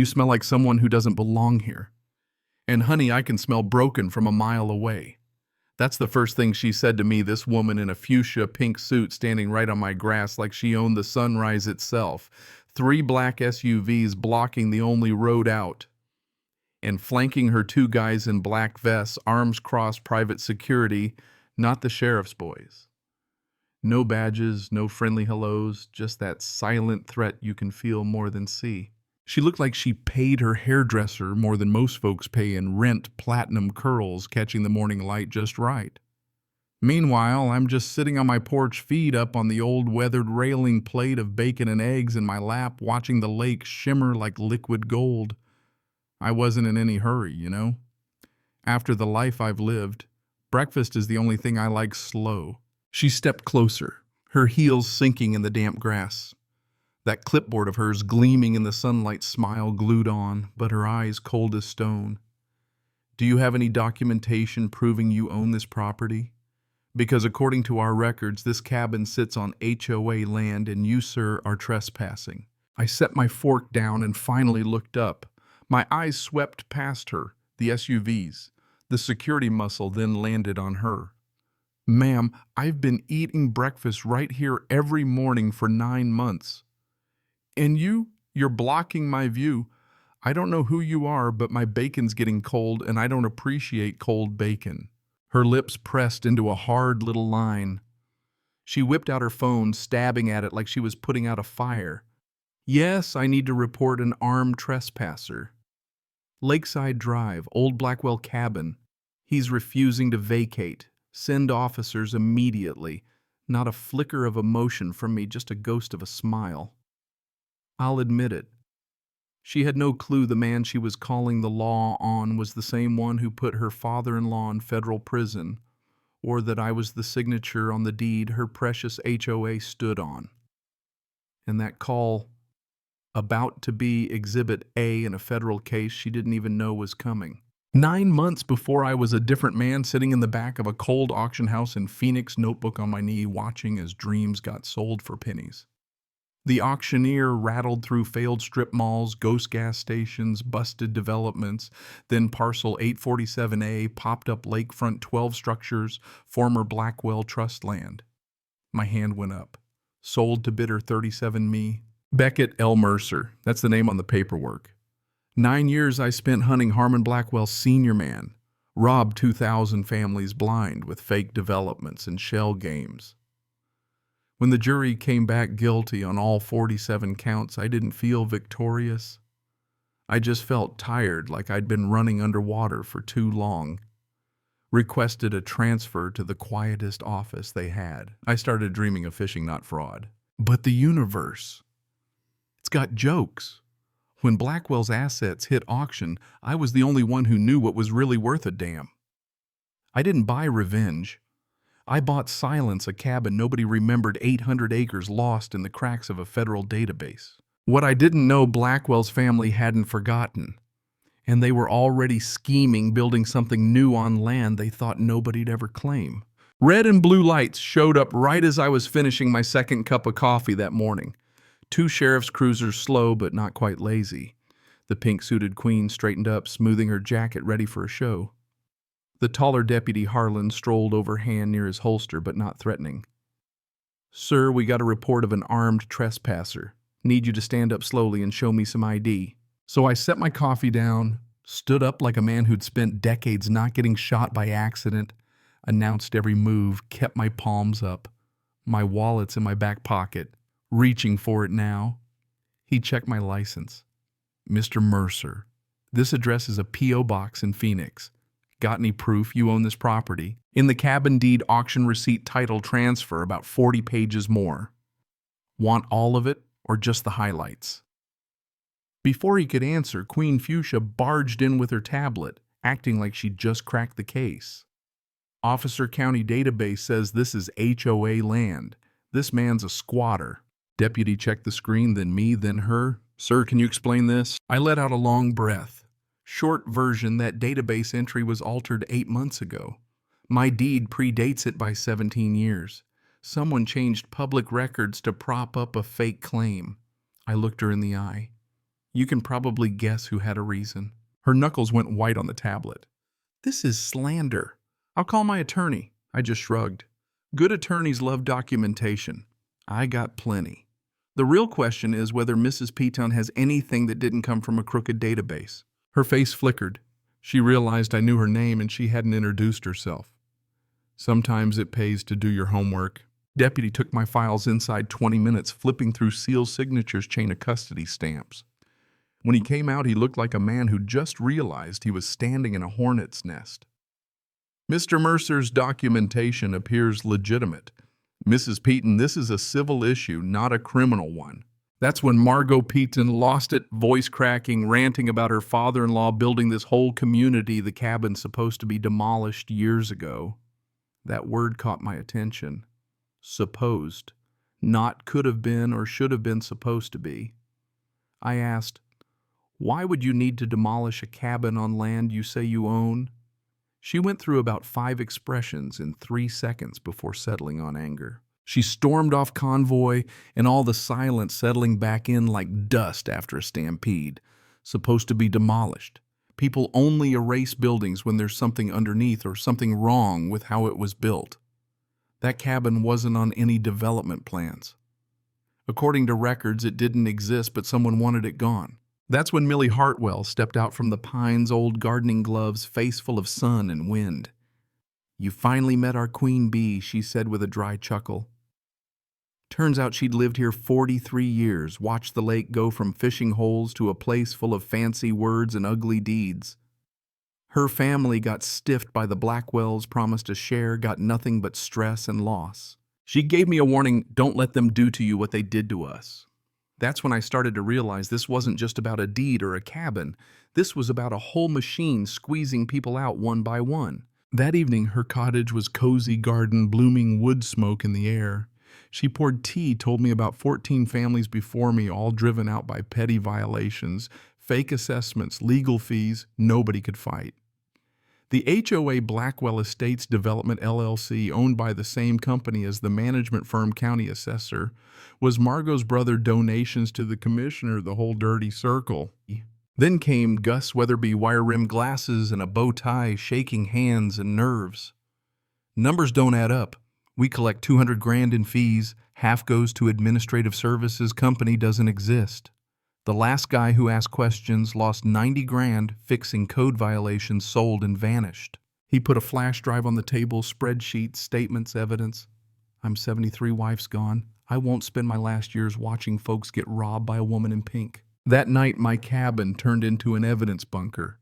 You smell like someone who doesn't belong here. And honey, I can smell broken from a mile away. That's the first thing she said to me, this woman in a fuchsia pink suit standing right on my grass like she owned the sunrise itself. 3 black SUVs blocking the only road out. And flanking her 2 guys in black vests, arms crossed, private security, not the sheriff's boys. No badges, no friendly hellos, just that silent threat you can feel more than see. She looked like she paid her hairdresser more than most folks pay in rent platinum curls, catching the morning light just right. Meanwhile, I'm just sitting on my porch, feet up on the old weathered railing, plate of bacon and eggs in my lap, watching the lake shimmer like liquid gold. I wasn't in any hurry, you know. After the life I've lived, breakfast is the only thing I like slow. She stepped closer, her heels sinking in the damp grass. That clipboard of hers gleaming in the sunlight, smile glued on, but her eyes cold as stone. Do you have any documentation proving you own this property? Because according to our records, this cabin sits on HOA land and you, sir, are trespassing. I set my fork down and finally looked up. My eyes swept past her, the SUVs. The security muscle then landed on her. Ma'am, I've been eating breakfast right here every morning for 9 months. And you're blocking my view. I don't know who you are, but my bacon's getting cold and I don't appreciate cold bacon. Her lips pressed into a hard little line. She whipped out her phone, stabbing at it like she was putting out a fire. Yes, I need to report an armed trespasser. Lakeside Drive, Old Blackwell Cabin. He's refusing to vacate. Send officers immediately. Not a flicker of emotion from me, just a ghost of a smile. I'll admit it. She had no clue the man she was calling the law on was the same one who put her father-in-law in federal prison, or that I was the signature on the deed her precious HOA stood on. And that call, about to be Exhibit A in a federal case she didn't even know was coming. 9 months before, I was a different man sitting in the back of a cold auction house in Phoenix, notebook on my knee, watching as dreams got sold for pennies. The auctioneer rattled through failed strip malls, ghost gas stations, busted developments, then parcel 847A, popped up lakefront 12 structures, former Blackwell Trust land. My hand went up. Sold to bidder 37 me. Beckett L. Mercer, that's the name on the paperwork. 9 years I spent hunting Harmon Blackwell's senior man. Robbed 2,000 families blind with fake developments and shell games. When the jury came back guilty on all 47 counts, I didn't feel victorious. I just felt tired, like I'd been running underwater for too long. Requested a transfer to the quietest office they had. I started dreaming of fishing, not fraud. But the universe, it's got jokes. When Blackwell's assets hit auction, I was the only one who knew what was really worth a damn. I didn't buy revenge. I bought silence, a cabin nobody remembered, 800 acres lost in the cracks of a federal database. What I didn't know, Blackwell's family hadn't forgotten. And they were already scheming, building something new on land they thought nobody'd ever claim. Red and blue lights showed up right as I was finishing my second cup of coffee that morning. 2 sheriff's cruisers, slow but not quite lazy. The pink-suited queen straightened up, smoothing her jacket, ready for a show. The taller Deputy Harlan strolled overhand near his holster, but not threatening. Sir, we got a report of an armed trespasser. Need you to stand up slowly and show me some ID. So I set my coffee down, stood up like a man who'd spent decades not getting shot by accident, announced every move, kept my palms up. My wallet's in my back pocket, reaching for it now. He checked my license. Mr. Mercer, this address is a P.O. box in Phoenix. Got any proof you own this property? In the cabin deed, auction receipt, title transfer, about 40 pages more. Want all of it or just the highlights? Before he could answer, Queen Fuchsia barged in with her tablet, acting like she'd just cracked the case. Officer County database says this is HOA land. This man's a squatter. Deputy checked the screen, then me, then her. Sir, can you explain this? I let out a long breath. Short version, that database entry was altered 8 months ago. My deed predates it by 17 years. Someone changed public records to prop up a fake claim. I looked her in the eye. You can probably guess who had a reason. Her knuckles went white on the tablet. This is slander. I'll call my attorney. I just shrugged. Good attorneys love documentation. I got plenty. The real question is whether Mrs. Piton has anything that didn't come from a crooked database. Her face flickered. She realized I knew her name and she hadn't introduced herself. Sometimes it pays to do your homework. Deputy took my files inside 20 minutes, flipping through seal signatures, chain of custody stamps. When he came out, he looked like a man who just realized he was standing in a hornet's nest. Mr. Mercer's documentation appears legitimate. Mrs. Piton, this is a civil issue, not a criminal one. That's when Margot Piton lost it, voice cracking, ranting about her father-in-law building this whole community the cabin's supposed to be demolished years ago. That word caught my attention. Supposed. Not could have been or should have been supposed to be. I asked, why would you need to demolish a cabin on land you say you own? She went through about 5 expressions in 3 seconds before settling on anger. She stormed off convoy, and all the silence settling back in like dust after a stampede. Supposed to be demolished. People only erase buildings when there's something underneath or something wrong with how it was built. That cabin wasn't on any development plans. According to records, it didn't exist, but someone wanted it gone. That's when Millie Hartwell stepped out from the Pines' old gardening gloves, face full of sun and wind. You finally met our queen bee, she said with a dry chuckle. Turns out she'd lived here 43 years, watched the lake go from fishing holes to a place full of fancy words and ugly deeds. Her family got stiffed by the Blackwells, promised a share, got nothing but stress and loss. She gave me a warning, don't let them do to you what they did to us. That's when I started to realize this wasn't just about a deed or a cabin. This was about a whole machine squeezing people out one by one. That evening, her cottage was cozy garden, blooming wood smoke in the air. She poured tea, told me about 14 families before me, all driven out by petty violations, fake assessments, legal fees, nobody could fight. The HOA Blackwell Estates Development LLC, owned by the same company as the management firm County Assessor, was Margot's brother donations to the commissioner, the whole dirty circle. Then came Gus Weatherby wire-rimmed glasses and a bow tie, shaking hands and nerves. Numbers don't add up. We collect $200,000 in fees, half goes to administrative services, company doesn't exist. The last guy who asked questions lost $90,000 fixing code violations, sold and vanished. He put a flash drive on the table, spreadsheets, statements, evidence. I'm 73, wife's gone. I won't spend my last years watching folks get robbed by a woman in pink. That night, my cabin turned into an evidence bunker.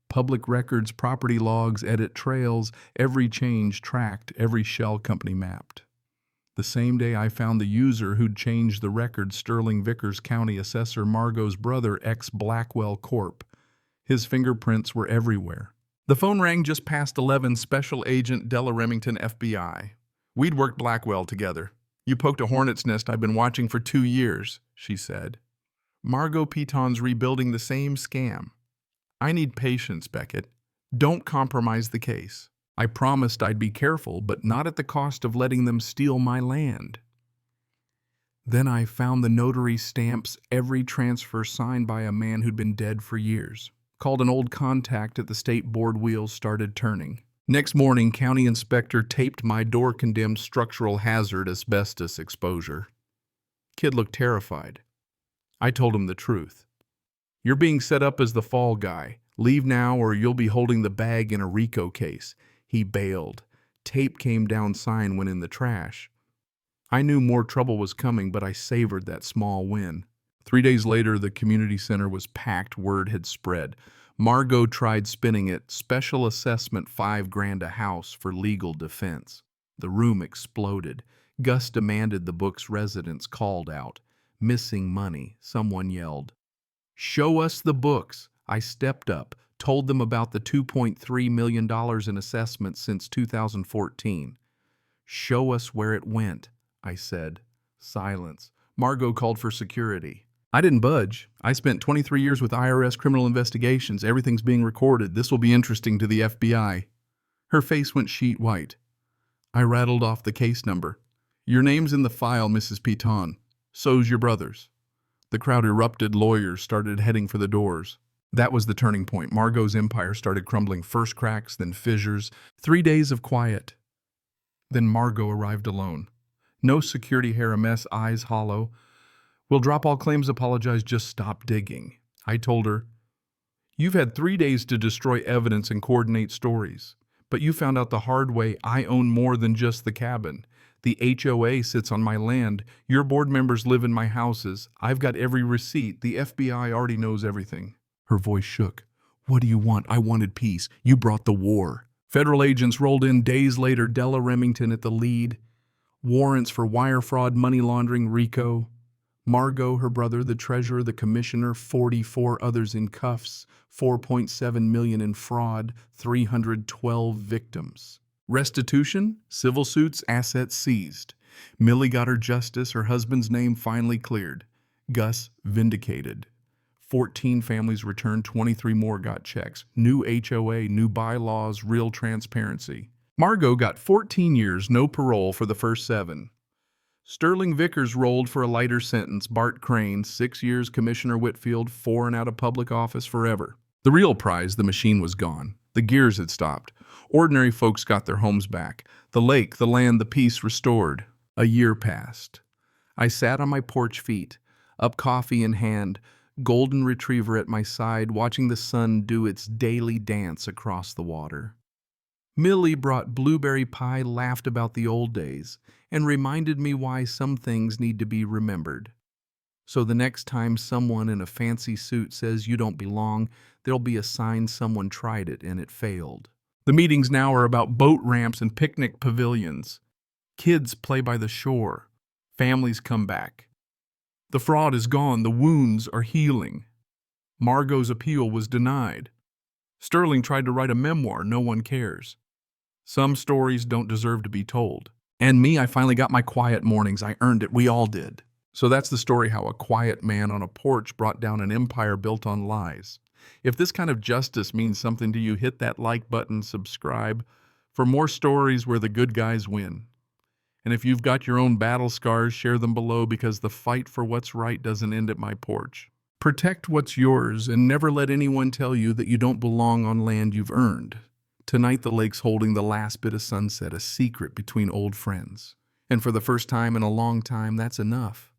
Public records, property logs, edit trails, every change tracked, every shell company mapped. The same day I found the user who'd changed the record, Sterling Vickers, County Assessor Margot's brother, ex-Blackwell Corp. His fingerprints were everywhere. The phone rang just past 11, Special Agent Della Remington, FBI. We'd worked Blackwell together. You poked a hornet's nest I've been watching for 2 years, she said. Margot Piton's rebuilding the same scam. I need patience, Beckett. Don't compromise the case. I promised I'd be careful, but not at the cost of letting them steal my land. Then I found the notary stamps, every transfer signed by a man who'd been dead for years. Called an old contact at the state board, wheels started turning. Next morning, county inspector taped my door, condemned structural hazard, asbestos exposure. Kid looked terrified. I told him the truth. You're being set up as the fall guy. Leave now or you'll be holding the bag in a RICO case. He bailed. Tape came down, sign went in the trash. I knew more trouble was coming, but I savored that small win. 3 days later, the community center was packed. Word had spread. Margot tried spinning it. Special assessment, $5,000 a house for legal defense. The room exploded. Gus demanded the book's residents, called out. Missing money. Someone yelled. Show us the books. I stepped up, told them about the $2.3 million in assessments since 2014. Show us where it went, I said. Silence. Margot called for security. I didn't budge. I spent 23 years with IRS criminal investigations. Everything's being recorded. This will be interesting to the FBI. Her face went sheet white. I rattled off the case number. Your name's in the file, Mrs. Piton. So's your brother's. The crowd erupted. Lawyers started heading for the doors. That was the turning point. Margot's empire started crumbling. First cracks, then fissures. 3 days of quiet. Then Margot arrived alone. No security hair, a mess, eyes hollow. "We'll drop all claims, apologize, just stop digging." I told her, "You've had 3 days to destroy evidence and coordinate stories. But you found out the hard way I own more than just the cabin. The HOA sits on my land. Your board members live in my houses. I've got every receipt. The FBI already knows everything." Her voice shook. "What do you want? I wanted peace. You brought the war." Federal agents rolled in days later, Della Remington at the lead. Warrants for wire fraud, money laundering, RICO. Margot, her brother, the treasurer, the commissioner, 44 others in cuffs, 4.7 million in fraud, 312 victims. Restitution, civil suits, assets seized. Millie got her justice, her husband's name finally cleared. Gus vindicated. 14 families returned, 23 more got checks. New HOA, new bylaws, real transparency. Margot got 14 years, no parole for the first 7. Sterling Vickers rolled for a lighter sentence. Bart Crane, 6 years. Commissioner Whitfield, 4 and out of public office forever. The real prize, the machine, was gone. The gears had stopped. Ordinary folks got their homes back. The lake, the land, the peace restored. A year passed. I sat on my porch feet, up coffee in hand, golden retriever at my side, watching the sun do its daily dance across the water. Millie brought blueberry pie, laughed about the old days, and reminded me why some things need to be remembered. So the next time someone in a fancy suit says you don't belong, there'll be a sign someone tried it and it failed. The meetings now are about boat ramps and picnic pavilions. Kids play by the shore. Families come back. The fraud is gone. The wounds are healing. Margot's appeal was denied. Sterling tried to write a memoir. No one cares. Some stories don't deserve to be told. And me, I finally got my quiet mornings. I earned it. We all did. So that's the story, how a quiet man on a porch brought down an empire built on lies. If this kind of justice means something to you, hit that like button, subscribe for more stories where the good guys win. And if you've got your own battle scars, share them below, because the fight for what's right doesn't end at my porch. Protect what's yours and never let anyone tell you that you don't belong on land you've earned. Tonight the lake's holding the last bit of sunset, a secret between old friends. And for the first time in a long time, that's enough.